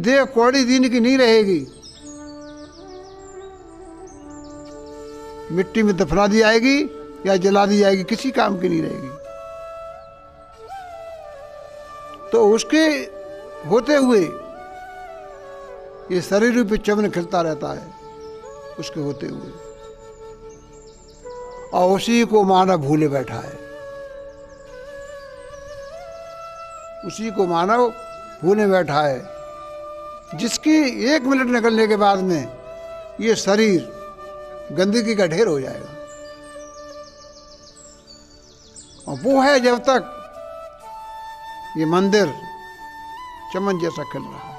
देह कौड़ी दीन की नहीं रहेगी, मिट्टी में दफना दी जाएगी या जला दी जाएगी, किसी काम की नहीं रहेगी। तो उसके होते हुए ये शरीर रूपी चमन खिलता रहता है, उसके होते हुए, और उसी को मानव भूले बैठा है, उसी को मानव भूले बैठा है, जिसकी 1 मिनट निकलने के बाद में ये शरीर गंदगी का ढेर हो जाएगा। और वो है जब तक ये मंदिर चमन जैसा खिल रहा है।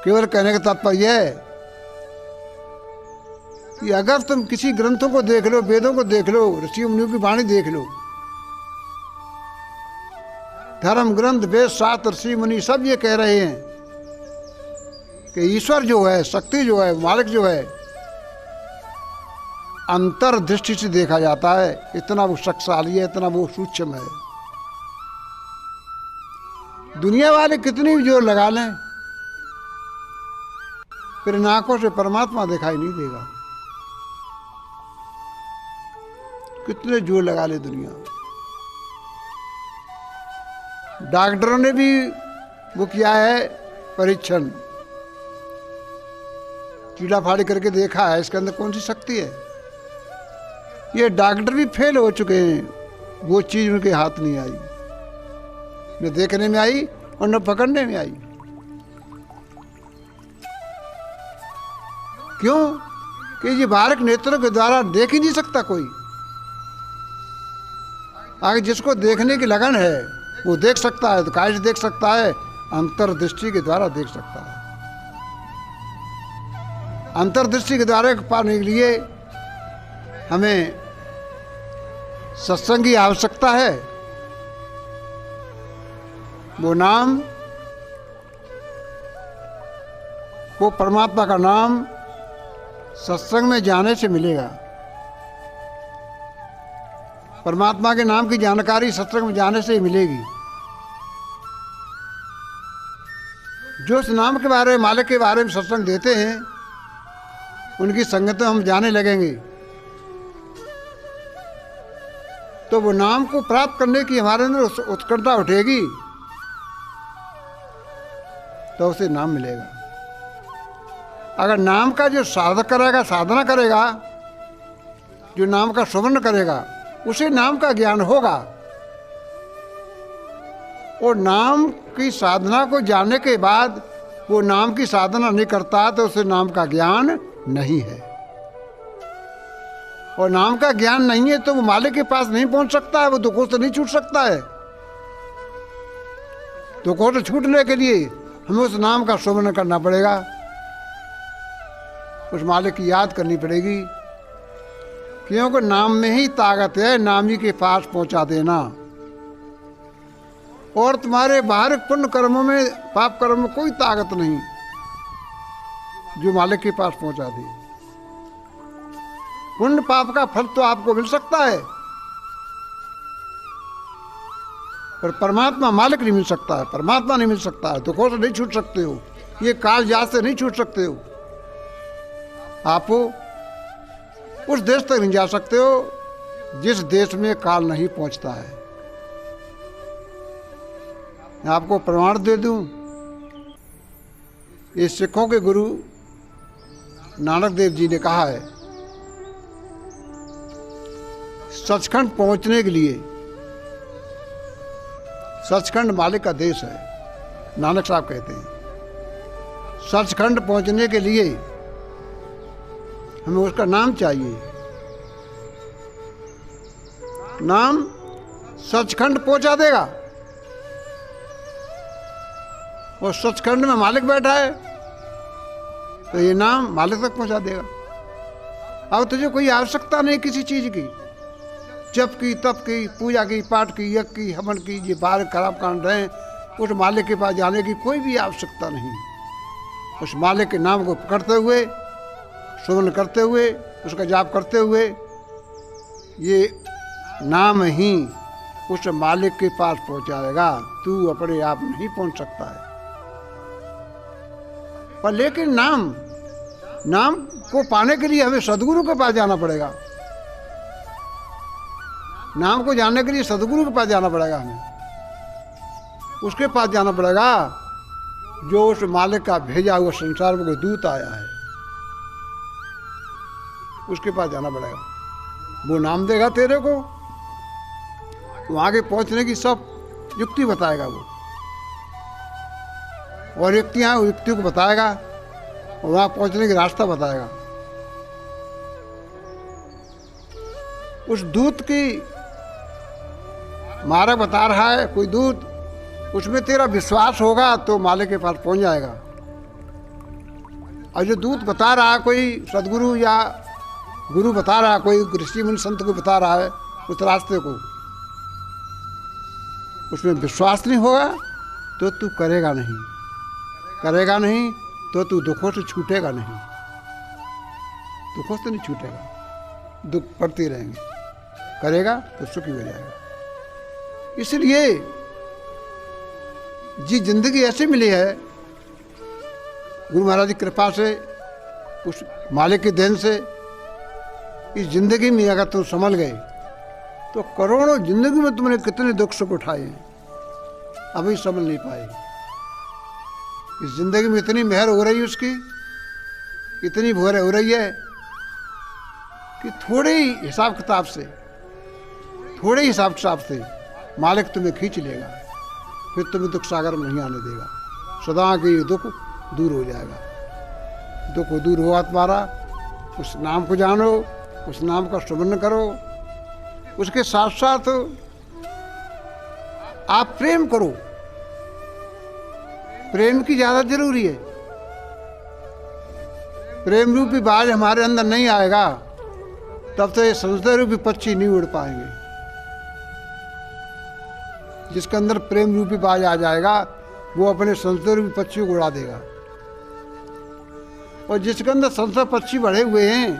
केवल कहने का तात्पर्य है कि अगर तुम किसी ग्रंथों को देख लो, वेदों को देख लो, ऋषि मुनियों की वाणी देख लो, धर्म ग्रंथ वेद शास्त्र ऋषि मुनि सब ये कह रहे हैं कि ईश्वर जो है, शक्ति जो है, मालिक जो है, अंतर्दृष्टि से देखा जाता है। इतना वो शक्तिशाली है, इतना वो सूक्ष्म है। दुनिया वाले कितनी भी जोर लगा लें, फिर इन आंखों से परमात्मा दिखाई नहीं देगा। कितने जोर लगा ले दुनिया। डॉक्टरों ने भी वो किया है परीक्षण, कीड़ा फाड़ी करके देखा है इसके अंदर कौन सी शक्ति है। ये डॉक्टर भी फेल हो चुके हैं, वो चीज उनके हाथ नहीं आई, न देखने में आई और न पकड़ने में आई। क्यों? कि ये बाहरक नेत्रों के द्वारा देख ही नहीं सकता कोई। आगे जिसको देखने की लगन है वो देख सकता है। तो काहे से देख सकता है? अंतर्दृष्टि के द्वारा देख सकता है। अंतर्दृष्टि के द्वारा पाने के लिए हमें सत्संग की आवश्यकता है। वो नाम, वो परमात्मा का नाम सत्संग में जाने से मिलेगा। परमात्मा के नाम की जानकारी सत्संग में जाने से ही मिलेगी। जो उस नाम के बारे में, मालिक के बारे में सत्संग देते हैं, उनकी संगत में हम जाने लगेंगे तो वो नाम को प्राप्त करने की हमारे अंदर उत्कंठा उठेगी, तो उसे नाम मिलेगा। अगर नाम का जो साधक करेगा, साधना करेगा, जो नाम का सुमरण करेगा, उसे नाम का ज्ञान होगा। और नाम की साधना को जानने के बाद वो नाम की साधना नहीं करता तो उसे नाम का ज्ञान नहीं है। और नाम का ज्ञान नहीं है तो वो मालिक के पास नहीं पहुंच सकता है, वो दुखों से नहीं छूट सकता है। दुखों से छूटने के लिए हमें उस नाम का सुमरण करना पड़ेगा, उस मालिक की याद करनी पड़ेगी, क्योंकि नाम में ही ताकत है नामी के पास पहुंचा देना। और तुम्हारे बाहर पुण्य कर्मों में, पाप कर्मों में कोई ताकत नहीं जो मालिक के पास पहुंचा दे। पुण्य पाप का फल तो आपको मिल सकता है, पर परमात्मा मालिक नहीं मिल सकता है, परमात्मा नहीं मिल सकता है। दुखों से नहीं छूट सकते हो, ये काल जात से नहीं छूट सकते हो। आप उस देश तक नहीं जा सकते हो जिस देश में काल नहीं पहुंचता है। मैं आपको प्रमाण दे दूं, ये सिखों के गुरु नानक देव जी ने कहा है, सचखंड पहुंचने के लिए, सचखंड मालिक का देश है, नानक साहब कहते हैं। सचखंड पहुंचने के लिए हमें उसका नाम चाहिए। नाम सचखंड पहुंचा देगा। और सचखंड में मालिक बैठा है तो ये नाम मालिक तक पहुंचा देगा। अब तुझे कोई आवश्यकता नहीं किसी चीज की, जप की, तप की, पूजा की, पाठ की, यज्ञ की, हवन की, ये बाहर खराब कांड रहे, उस मालिक के पास जाने की कोई भी आवश्यकता नहीं। उस मालिक के नाम को पकड़ते हुए, सुमन करते हुए, उसका जाप करते हुए, ये नाम ही उस मालिक के पास पहुंचाएगा। तू अपने आप नहीं पहुंच सकता है। पर लेकिन नाम को पाने के लिए हमें सदगुरु के पास जाना पड़ेगा। नाम को जानने के लिए सदगुरु के पास जाना पड़ेगा हमें। उसके पास जाना पड़ेगा जो उस मालिक का भेजा हुआ संसार में कोई दूत आया है, उसके पास जाना पड़ेगा। वो नाम देगा तेरे को, वहाँ आगे पहुँचने की सब युक्ति बताएगा वो, और युक्तियाँ युक्ति को बताएगा और वहाँ पहुँचने की रास्ता बताएगा। उस दूत की मार्ग बता रहा है कोई दूत, उसमें तेरा विश्वास होगा तो मालिक के पास पहुँच जाएगा। और जो दूत बता रहा है कोई सदगुरु या गुरु बता रहा है, कोई ऋषि मुनि संत को बता रहा है उस रास्ते को, उसमें विश्वास नहीं होगा तो तू करेगा नहीं तो तू दुखों से छूटेगा नहीं, दुखों से नहीं छूटेगा, दुख पड़ते रहेंगे। करेगा तो सुखी हो जाएगा। इसलिए जी जिंदगी ऐसे मिली है गुरु महाराज की कृपा से, उस मालिक की देन से, इस जिंदगी में अगर तुम संभल गए तो करोड़ों जिंदगी में तुमने कितने दुख सुख उठाए हैं, अभी संभल नहीं पाए। इस जिंदगी में इतनी मेहर हो रही है उसकी, इतनी भोर हो रही है कि थोड़े ही हिसाब किताब से मालिक तुम्हें खींच लेगा, फिर तुम्हें दुख सागर में नहीं आने देगा। सदा के ये दुख दूर हो जाएगा। दुख दूर हुआ तुम्हारा, उस नाम को जानो, उस नाम का सुमरण करो। उसके साथ साथ आप प्रेम करो। प्रेम की ज़्यादा जरूरी है। प्रेम रूपी बाज हमारे अंदर नहीं आएगा तब तो ये संशय रूपी पक्षी नहीं उड़ पाएंगे। जिसके अंदर प्रेम रूपी बाज आ जाएगा वो अपने संशय रूपी पक्षी को उड़ा देगा, और जिसके अंदर संशय पक्षी बढ़े हुए हैं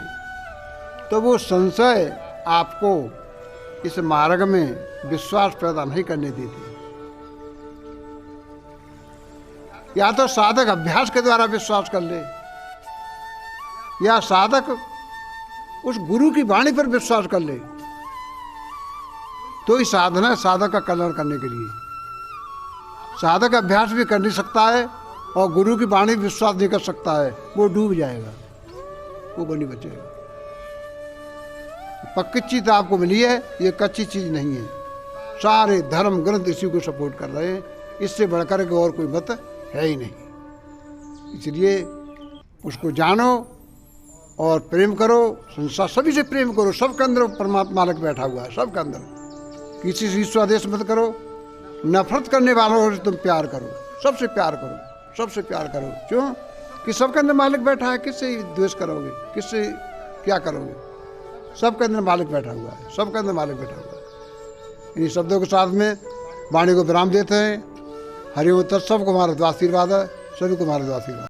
तो वो संशय आपको इस मार्ग में विश्वास पैदा नहीं करने देते। या तो साधक अभ्यास के द्वारा विश्वास कर ले, या साधक उस गुरु की वाणी पर विश्वास कर ले, तो ही साधना है साधक का कल्याण करने के लिए। साधक अभ्यास भी कर नहीं सकता है और गुरु की वाणी विश्वास नहीं कर सकता है, वो डूब जाएगा, वो बनी बचेगा। पक्की चीज आपको मिली है, ये कच्ची चीज नहीं है। सारे धर्म ग्रंथ इसी को सपोर्ट कर रहे हैं, इससे बढ़कर के और कोई मत है ही नहीं। इसलिए उसको जानो और प्रेम करो, संसार सभी से प्रेम करो। सबके अंदर परमात्मा मालिक बैठा हुआ है, सबके अंदर। किसी से स्वादेश मत करो, नफरत करने वालों से तुम प्यार करो, सबसे प्यार करो, सबसे प्यार करो। क्यों कि सबके अंदर मालिक बैठा है, किससे द्वेष करोगे, किससे क्या करोगे? सबके अंदर मालिक बैठा हुआ है, सबके अंदर मालिक बैठा हुआ है। इन्हीं शब्दों के साथ में वाणी को विराम देते हैं। हरिओम तत्सव को हमारा आशीर्वाद है, सभी को हमारा आशीर्वाद।